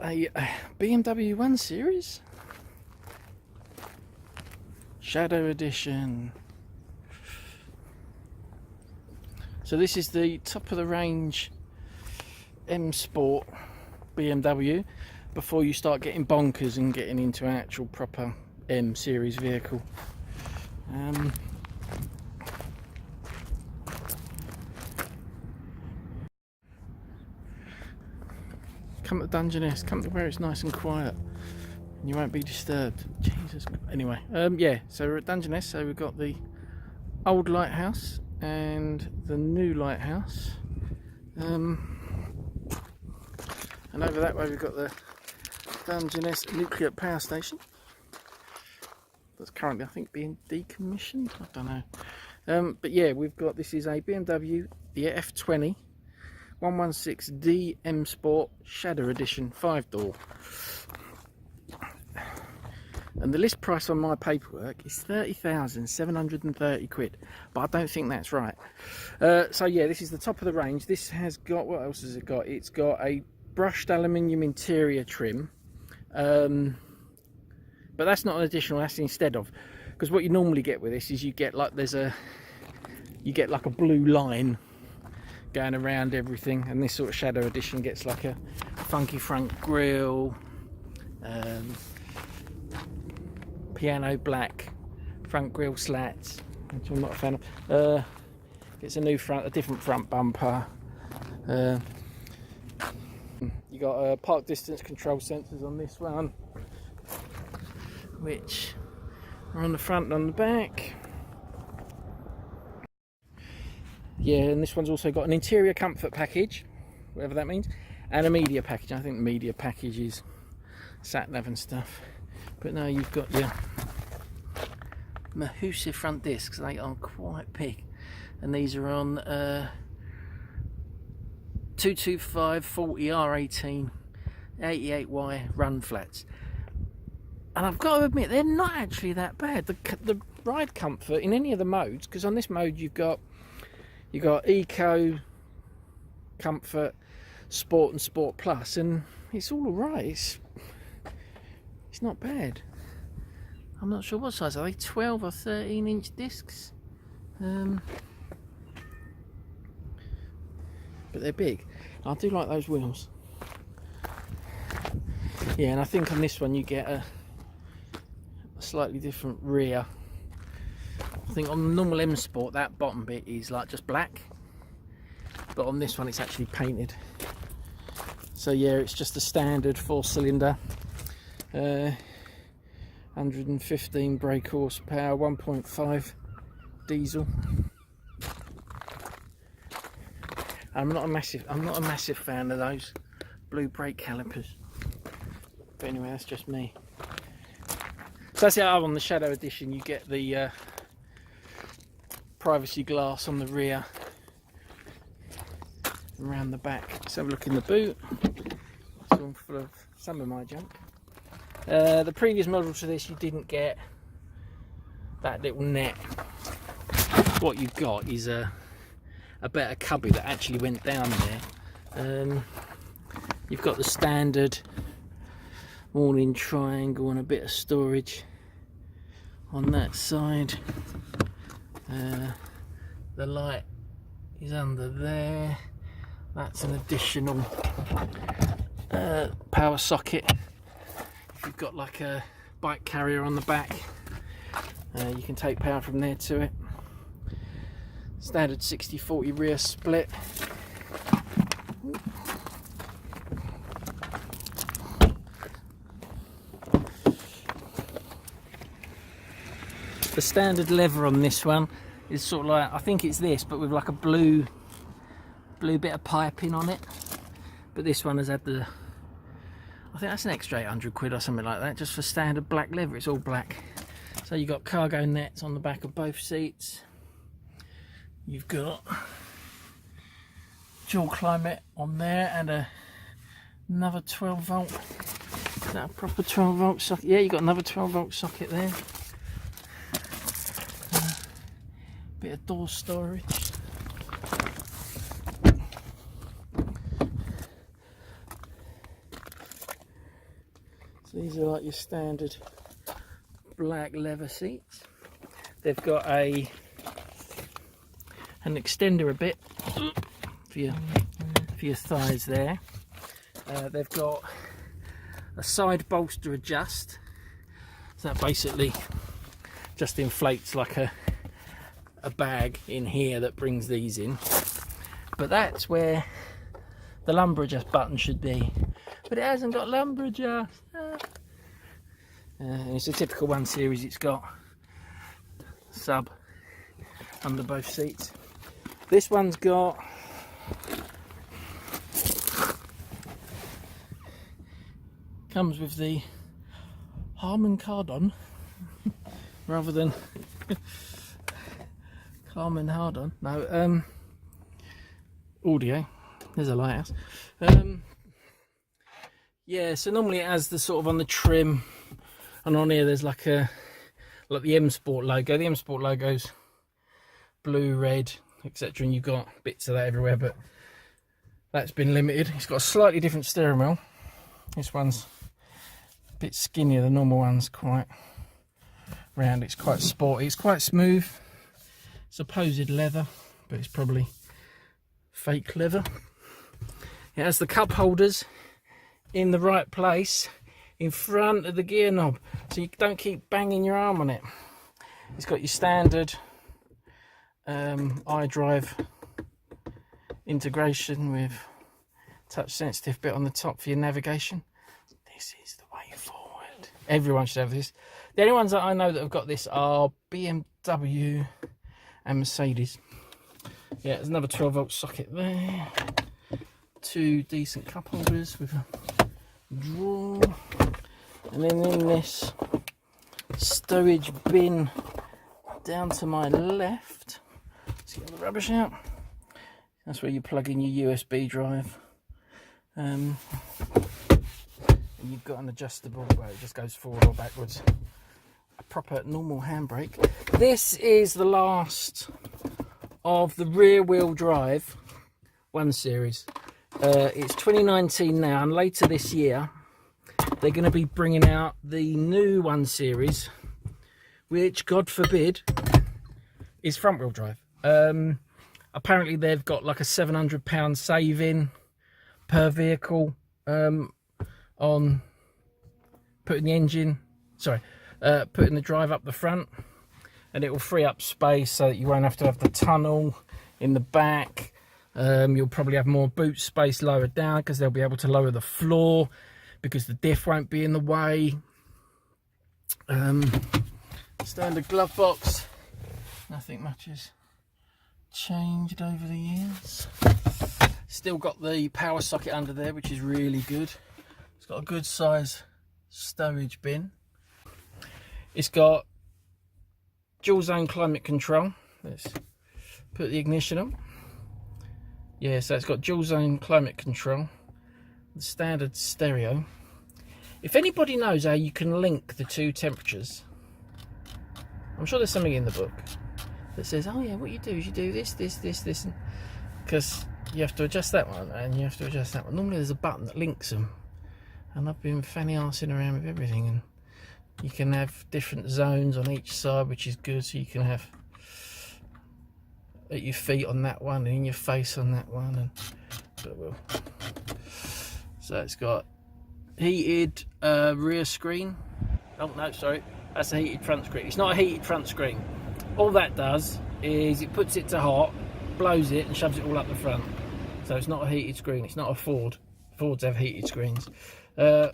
a BMW 1 Series Shadow Edition. So this is the top of the range M Sport BMW before you start getting bonkers and getting into an actual proper M Series vehicle. Come to Dungeness, come to where it's nice and quiet and you won't be disturbed. Jesus. Anyway, yeah, so we're at Dungeness, so we've got the old lighthouse and the new lighthouse. And over that way we've got the Dungeness nuclear power station. That's currently, I think, being decommissioned. I don't know. But yeah, we've got, this is a BMW, the F20 116D M Sport Shadow Edition 5-door. And the list price on my paperwork is 30,730 quid, but I don't think that's right. So yeah, this is the top of the range. This has got, what else has it got? It's got a brushed aluminium interior trim, but that's not an additional, that's instead of, because what you normally get with this is you get like you get like a blue line going around everything, and this sort of Shadow Edition gets like a funky front grille, piano black front grille slats, which I'm not a fan of. It's a new front, a different front bumper. You got park distance control sensors on this one, which are on the front and on the back. Yeah, and this one's also got an interior comfort package, whatever that means, and a media package. I think the media package is sat-nav and stuff. But now you've got your massive front discs. They are quite big, and these are on 225 40 R18 88Y run flats. And I've got to admit, they're not actually that bad. The ride comfort in any of the modes, because on this mode you've got Eco, Comfort, Sport and Sport Plus, and it's all right. It's not bad. I'm not sure what size are they, 12 or 13 inch discs, but they're big. I do like those wheels. Yeah, and I think on this one you get a slightly different rear. I think on the normal M Sport that bottom bit is like just black, but on this one it's actually painted. So yeah, it's just a standard 4-cylinder, 115 brake horsepower, 1.5 diesel. I'm not a massive fan of those blue brake calipers, but anyway, that's just me. So that's how on the Shadow Edition you get the privacy glass on the rear, around the back. Let's have a look in the boot. It's all full of some of my junk. The previous model to this, you didn't get that little net. What you've got is a better cubby that actually went down there. You've got the standard warning triangle and a bit of storage on that side. The light is under there. That's an additional power socket. If you've got like a bike carrier on the back, you can take power from there to it. Standard 60/40 rear split. The standard lever on this one is sort of like, I think it's this, but with like a blue bit of piping on it. But this one has had the, I think that's an extra 800 quid or something like that, just for standard black leather. It's all black. So you've got cargo nets on the back of both seats. You've got dual climate on there, and another 12 volt. Is that a proper 12 volt socket? Yeah, you've got another 12 volt socket there. Bit of door storage. So these are like your standard black leather seats. They've got an extender a bit for your thighs there. They've got a side bolster adjust, so that basically just inflates like a bag in here that brings these in. But that's where the lumbar adjust button should be, but it hasn't got lumbar adjust. And it's a typical 1 Series. It's got sub under both seats. This one's got comes with the Harman Kardon rather than Carmen Hardon. No, audio. There's a lighthouse. Yeah, so normally it has the sort of on the trim, and on here there's like the M Sport logo. The M Sport logo's blue, red, etc., and you've got bits of that everywhere, but that's been limited. It's got a slightly different steering wheel. This one's a bit skinnier. The normal one's quite round. It's quite sporty. It's quite smooth. Supposed leather, but it's probably fake leather. It has the cup holders in the right place in front of the gear knob, so you don't keep banging your arm on it. It's got your standard iDrive integration with touch sensitive bit on the top for your navigation. This is the way forward. Everyone should have this. The only ones that I know that have got this are BMW and Mercedes. Yeah, there's another 12-volt socket there. 2 decent cup holders with a drawer. And then in this stowage bin down to my left, let's get all the rubbish out. That's where you plug in your USB drive. And you've got an adjustable, well, it just goes forward or backwards. A proper normal handbrake. This is the last of the rear wheel drive 1 Series. It's 2019 now, and later this year they're going to be bringing out the new 1 Series, which, God forbid, is front wheel drive. Apparently they've got like a £700 saving per vehicle on putting the engine, putting the drive up the front, and it will free up space so that you won't have to have the tunnel in the back. You'll probably have more boot space lower down because they'll be able to lower the floor because the diff won't be in the way. Standard glove box, nothing much has changed over the years. Still got the power socket under there, which is really good. It's got a good size stowage bin. It's got dual zone climate control. Let's put the ignition on. Yeah, so it's got dual zone climate control, the standard stereo. If anybody knows how you can link the 2 temperatures, I'm sure there's something in the book that says, oh yeah, what you do is you do this, because you have to adjust that one and you have to adjust that one. Normally there's a button that links them, and I've been fanny arsing around with everything, and you can have different zones on each side, which is good. So you can have at your feet on that one and in your face on that one, and so it's got heated rear screen. Oh no, sorry, that's a heated front screen. It's not a heated front screen. All that does is it puts it to hot, blows it and shoves it all up the front. So it's not a heated screen. It's not a Ford. Fords have heated screens. Rear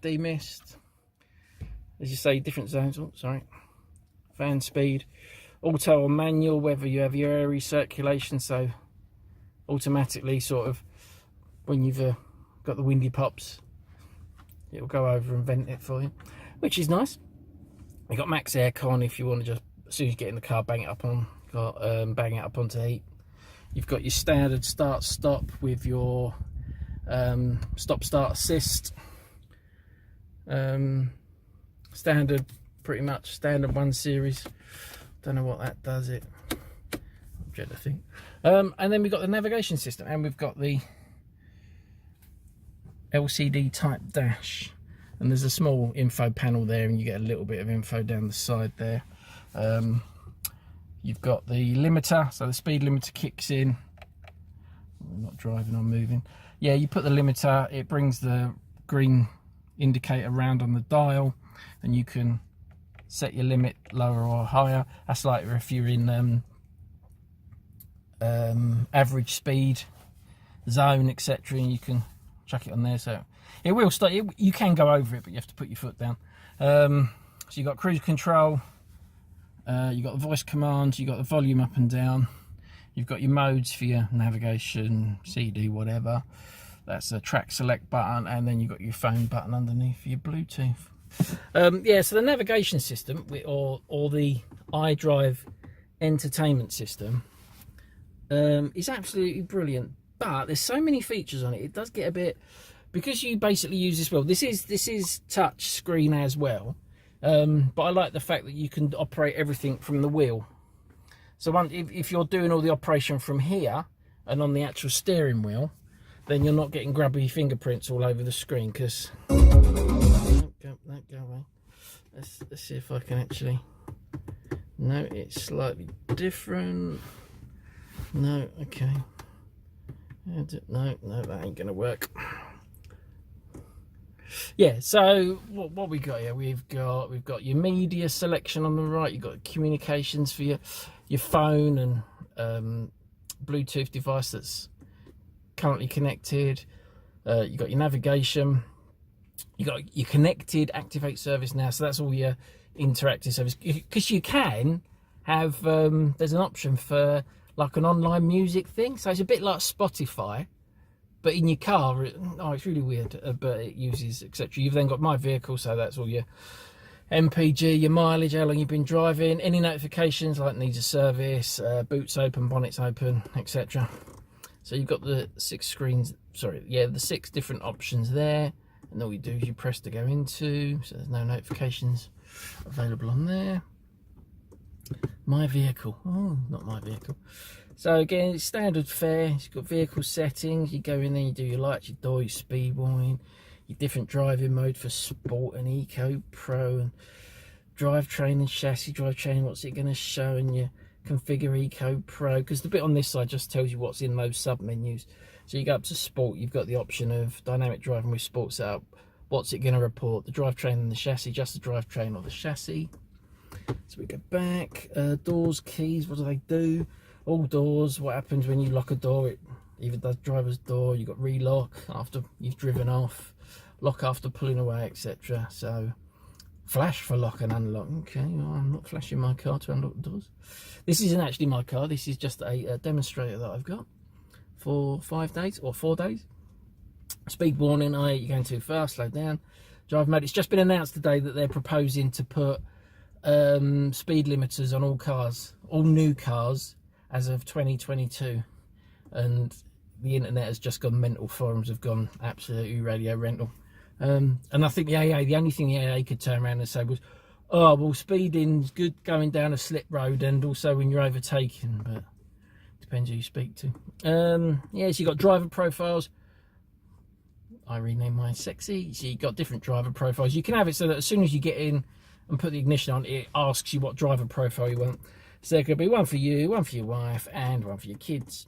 demist, as you say, different zones. Oh, sorry. Fan speed, auto or manual, whether you have your air recirculation, so automatically sort of when you've got the windy pops, it'll go over and vent it for you, which is nice. You've got max aircon if you want to just, as soon as you get in the car, bang it up on, bang it up onto heat. You've got your standard start stop with your stop start assist. Standard, pretty much standard 1 Series. Don't know what that does. It object, I think. And then we've got the navigation system, and we've got the LCD type dash. and there's a small info panel there, and you get a little bit of info down the side there. You've got the limiter, so the speed limiter kicks in. I'm not driving, I'm moving. Yeah, you put the limiter, it brings the green indicator round on the dial, and you can set your limit lower or higher. That's like if you're in average speed zone, etc., and you can chuck it on there. So it will start. You can go over it, but you have to put your foot down. So you've got cruise control, you've got the voice commands, you've got the volume up and down, you've got your modes for your navigation, CD, whatever. That's a track select button, and then you've got your phone button underneath for your Bluetooth. Yeah, so the navigation system, or the iDrive entertainment system, is absolutely brilliant. But there's so many features on it. It does get a bit, because you basically use this. Well, this is touch screen as well, but I like the fact that you can operate everything from the wheel. So if you're doing all the operation from here and on the actual steering wheel, then you're not getting grubby fingerprints all over the screen. Because don't go away. Let's see if I can actually. No, it's slightly different. No, okay. No, that ain't gonna work. Yeah, so what we got here? We've got your media selection on the right. You've got communications for your phone and Bluetooth device that's currently connected. You've got your navigation. You got your connected activate service now, so that's all your interactive service. Because you can have there's an option for like an online music thing, so it's a bit like Spotify, but in your car. It's really weird, but it uses etc. You've then got my vehicle, so that's all your MPG, your mileage, how long you've been driving, any notifications like needs a service, boots open, bonnets open, etc. So you've got the 6 screens, the 6 different options there, and all you do is you press to go into, so there's no notifications available on there. My vehicle, oh, not my vehicle. So again, it's standard fare. You've got vehicle settings, you go in there, you do your lights, your door, your speed warning, your different driving mode for sport and eco, pro, and drivetrain and chassis drivetrain, what's it going to show, and your configure eco, pro, because the bit on this side just tells you what's in those sub menus. So you go up to sport, you've got the option of dynamic driving with sport set up. What's it going to report, the drivetrain and the chassis, just the drivetrain or the chassis. So we go back, doors, keys, what do they do? All doors, what happens when you lock a door? It either does driver's door, you've got relock after you've driven off, lock after pulling away, etc. So flash for lock and unlock. Okay, well, I'm not flashing my car to unlock the doors. This isn't actually my car, this is just a demonstrator that I've got for 5 days or 4 days. Speed warning, you're going too fast, slow down. Drive mode, it's just been announced today that they're proposing to put speed limiters on all cars, all new cars, as of 2022, and the internet has just gone mental. Forums have gone absolutely radio rental, and I think the only thing the AA could turn around and say was, oh well, speeding's good going down a slip road and also when you're overtaking, but depends who you speak to. Yeah, so you got driver profiles. I renamed mine sexy. So you got different driver profiles. You can have it so that as soon as you get in and put the ignition on, it asks you what driver profile you want. So there could be one for you, one for your wife, and one for your kids.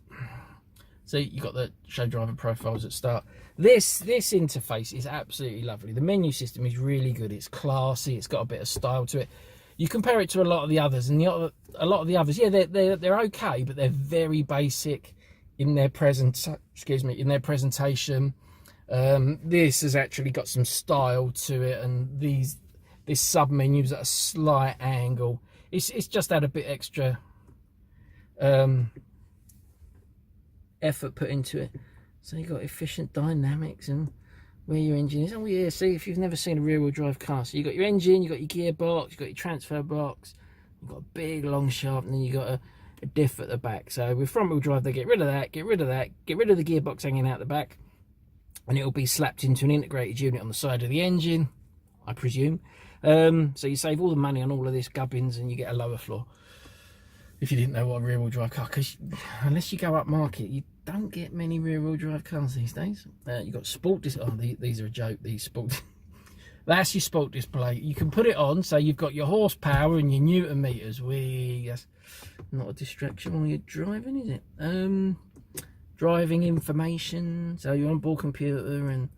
So you got the show driver profiles at start. This interface is absolutely lovely. The menu system is really good. It's classy. It's got a bit of style to it. You compare it to a lot of the others, and a lot of the others, yeah, they're okay, but they're very basic in their in their presentation. This has actually got some style to it, and this sub menu's at a slight angle. It's just had a bit extra effort put into it. So you've got efficient dynamics and where your engine is. Oh yeah, see, if you've never seen a rear wheel drive car, so you've got your engine, you've got your gearbox, you've got your transfer box, you've got a big long shaft, and then you've got a diff at the back. So with front wheel drive, they get rid of that, get rid of the gearbox hanging out the back, and it'll be slapped into an integrated unit on the side of the engine, I presume. So you save all the money on all of this gubbins, and you get a lower floor. If you didn't know what a rear wheel drive car, because unless you go up market, you don't get many rear wheel drive cars these days. You've got sport. These are a joke. These sport That's your sport display. You can put it on, so you've got your horsepower and your Newton meters. That's not a distraction while you're driving, is it? Driving information, so your onboard computer and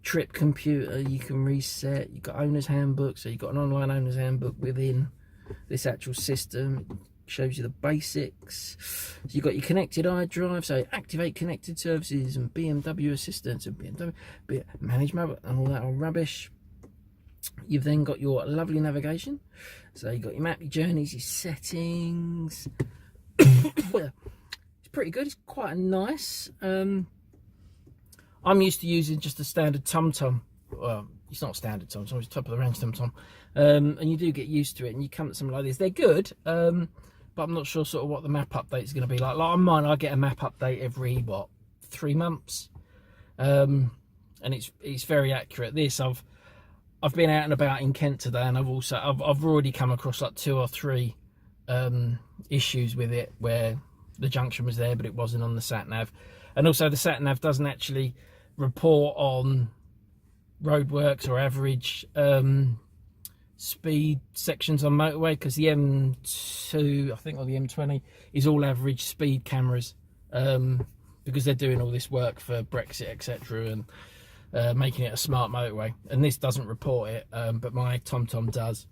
trip computer, you can reset. You've got owner's handbook, so you've got an online owner's handbook within this actual system. It shows you the basics. So you've got your connected iDrive, so activate connected services and BMW assistance and BMW manage mobile and all that old rubbish. You've then got your lovely navigation, so you've got your map, your journeys, your settings. Well, it's pretty good. It's quite nice. I'm used to using just a standard TomTom. Well, it's not standard TomTom, it's top of the range TomTom. And you do get used to it, and you come to something like this. They're good, but I'm not sure sort of what the map update is going to be like. Like on mine, I get a map update every, what, 3 months? And it's very accurate. This, I've been out and about in Kent today, and I've already come across like 2 or 3 issues with it, where the junction was there but it wasn't on the sat nav. And also the sat nav doesn't actually report on roadworks or average speed sections on motorway, because the M2, I think, or the M20 is all average speed cameras, because they're doing all this work for Brexit, etc., and making it a smart motorway. And this doesn't report it, but my TomTom does.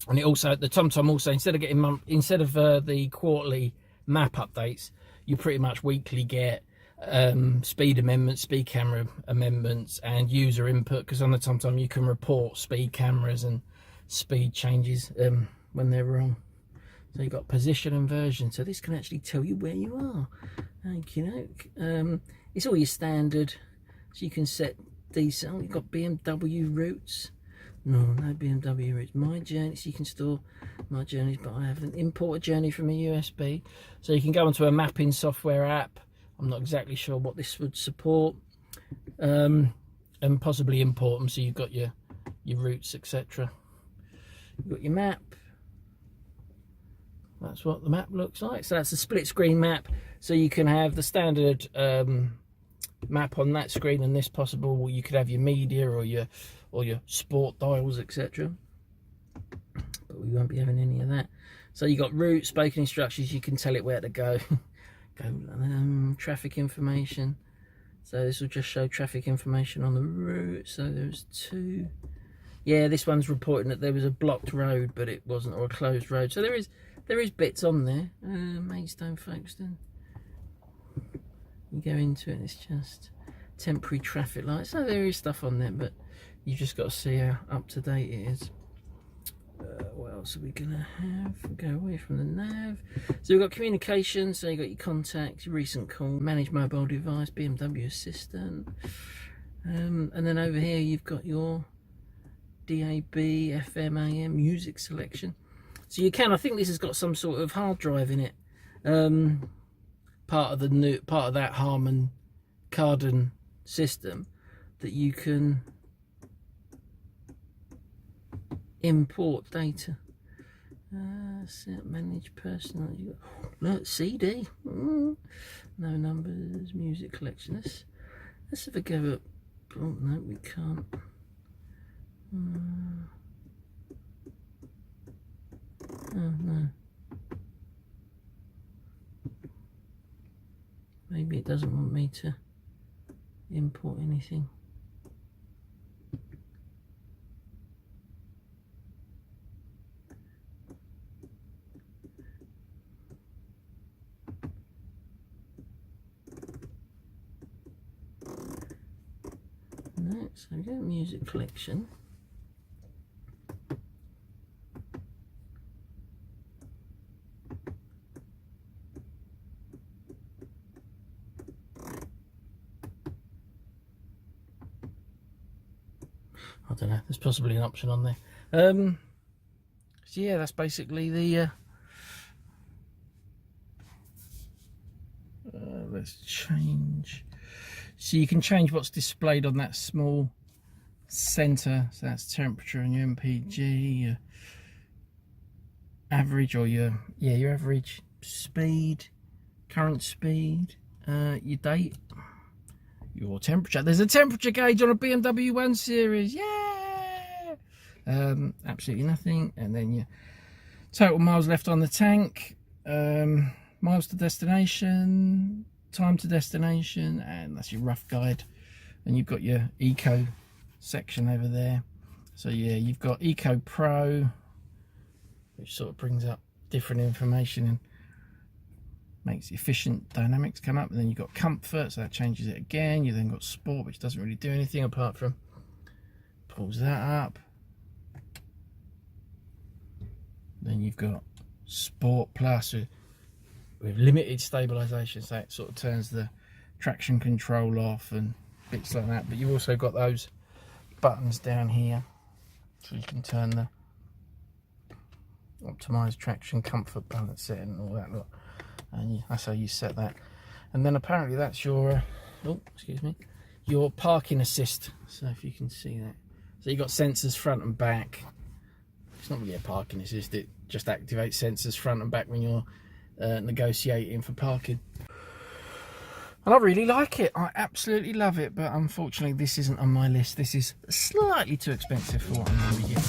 And it also, the TomTom also, instead of the quarterly map updates, you pretty much weekly get speed amendments, speed camera amendments, and user input, because on the TomTom you can report speed cameras and speed changes when they're wrong. So you've got position inversion, so this can actually tell you where you are. Thank you. It's all your standard, so you can set these. Oh, you've got BMW routes. No BMW routes. My journey, so you can store my journeys, but I haven't imported a journey from a USB. So you can go onto a mapping software app. I'm not exactly sure what this would support, and possibly import them, so you've got your routes, etc. You've got your map. That's what the map looks like. So that's a split screen map, so you can have the standard map on that screen and this possible, or you could have your media or your sport dials, etc. But we won't be having any of that. So you got route, spoken instructions, you can tell it where to go. Traffic information, so this will just show traffic information on the route. So there's 2. Yeah, this one's reporting that there was a blocked road, but it wasn't, or a closed road. So there is bits on there. Maidstone, Folkestone. You go into it and it's just temporary traffic lights. So there is stuff on there, but you just got to see how up to date it is. What else are we gonna have? Go away from the nav. So we've got communication, so you've got your contacts, your recent call, manage mobile device, BMW assistant, and then over here you've got your DAB, FM, AM, music selection. So you can, I think this has got some sort of hard drive in it, part of that Harman Kardon system, that you can import data. Set manage personal. Look, CD. No numbers. Music collection. Let's have a go at. Oh no, we can't. Oh no. Maybe it doesn't want me to import anything. So we go music collection. I don't know, there's possibly an option on there. So yeah, that's basically the let's change. So you can change what's displayed on that small center. So that's temperature and your MPG, your average, or your average speed, current speed, your date, your temperature. There's a temperature gauge on a BMW 1 Series. Yeah! Absolutely nothing. And then your total miles left on the tank, miles to destination, time to destination, and that's your rough guide. And you've got your eco section over there. So yeah, you've got Eco Pro, which sort of brings up different information and makes the efficient dynamics come up. And then you've got comfort, so that changes it again. You then got sport, which doesn't really do anything apart from pulls that up. Then you've got Sport Plus with limited stabilization, so it sort of turns the traction control off and bits like that. But you've also got those buttons down here, so you can turn the optimized traction, comfort, balance setting, and all that lot. And that's how you set that. And then apparently that's your your parking assist. So if you can see that, so you've got sensors front and back. It's not really a parking assist, it just activates sensors front and back when you're negotiating for parking. And I really like it, I absolutely love it, but unfortunately this isn't on my list. This is slightly too expensive for what I'm going to be getting.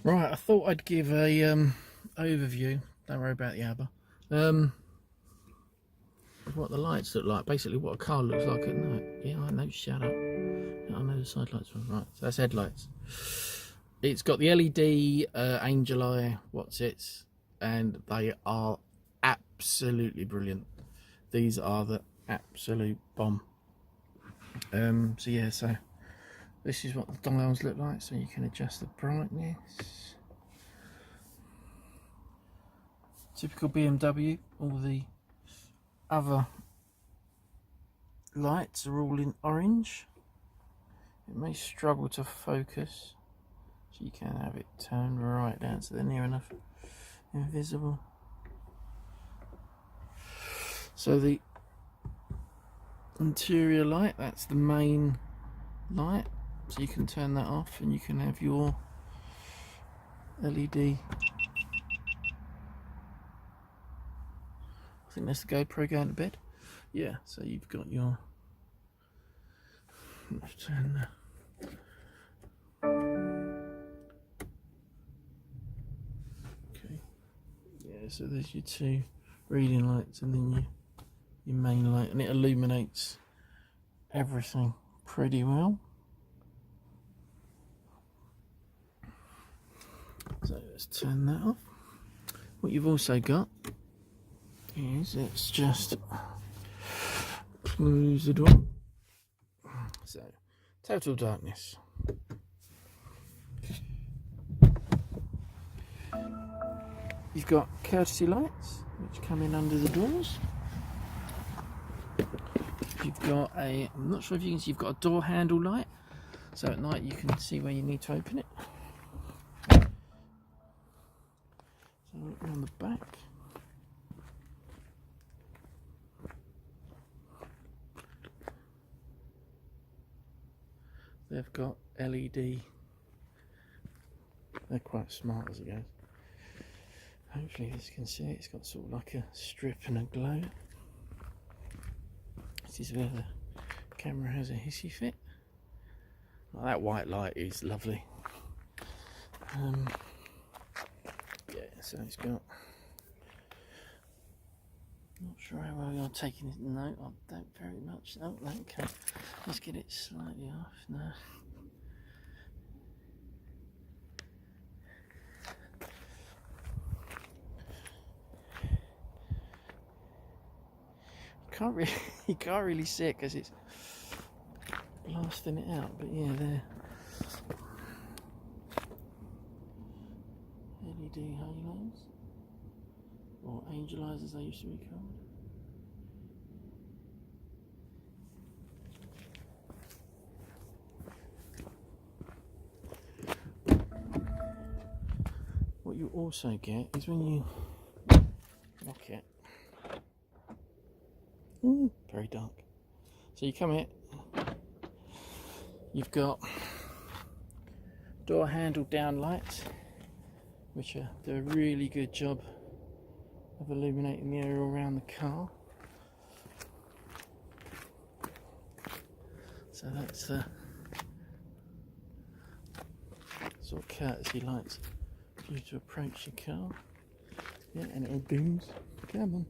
Right, I thought I'd give a overview, don't worry about the ABBA, of what the lights look like, basically what a car looks like at night. Yeah, I know, shut up. I know the side lights were right, so that's headlights. It's got the LED angel eye what's-its, and they are absolutely brilliant. These are the absolute bomb. So yeah, so this is what the dials look like, so you can adjust the brightness. Typical BMW, all the other lights are all in orange. It may struggle to focus, so you can have it turned right down so they're near enough invisible. So the interior light, that's the main light. So you can turn that off and you can have your LED. I think that's the GoPro going to bed. Yeah, so you've got your... Let's turn that. Okay. Yeah, so there's your two reading lights and then your main light, and it illuminates everything pretty well. So let's turn that off. What you've also got is, let's just close the door. So, total darkness. You've got courtesy lights, which come in under the doors. You've got a, I'm not sure if you can see, you've got a door handle light. So at night you can see where you need to open it. So look on the back. They've got LED. They're quite smart as it goes. Hopefully you can see it. It's got sort of like a strip and a glow. This is where the camera has a hissy fit. Oh, that white light is lovely. Yeah, so it's got. Not sure how well you're taking it. No, I don't very much. Oh, okay. Let's get it slightly off. No. You can't really see it because it's blasting it out. But yeah, there. LED halos, or angel eyes as they used to be called. What you also get is when you lock it. Very dark. So you come in, you've got door handle down lights, which do a really good job of illuminating the area around the car. So that's the sort of courtesy lights for you to approach your car. Yeah, and it'll booms. Come on.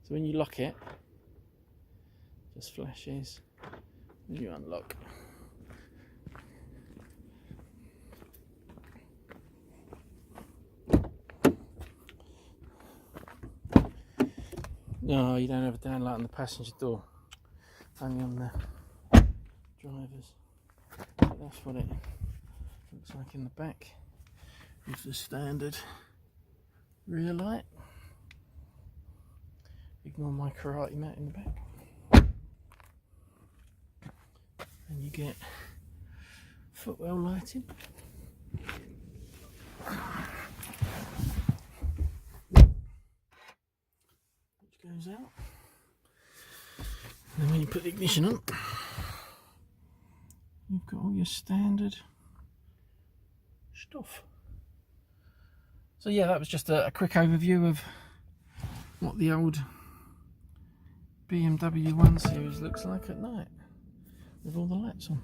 So when you lock it, just flashes when you unlock. No, you don't have a down light on the passenger door, only on the drivers. But that's what it looks like in the back. It's the standard rear light. Ignore my karate mat in the back. And you get footwell lighting. Which goes out. And then when you put the ignition on, you've got all your standard stuff. So yeah, that was just a quick overview of what the old BMW 1 Series looks like at night with all the lights on.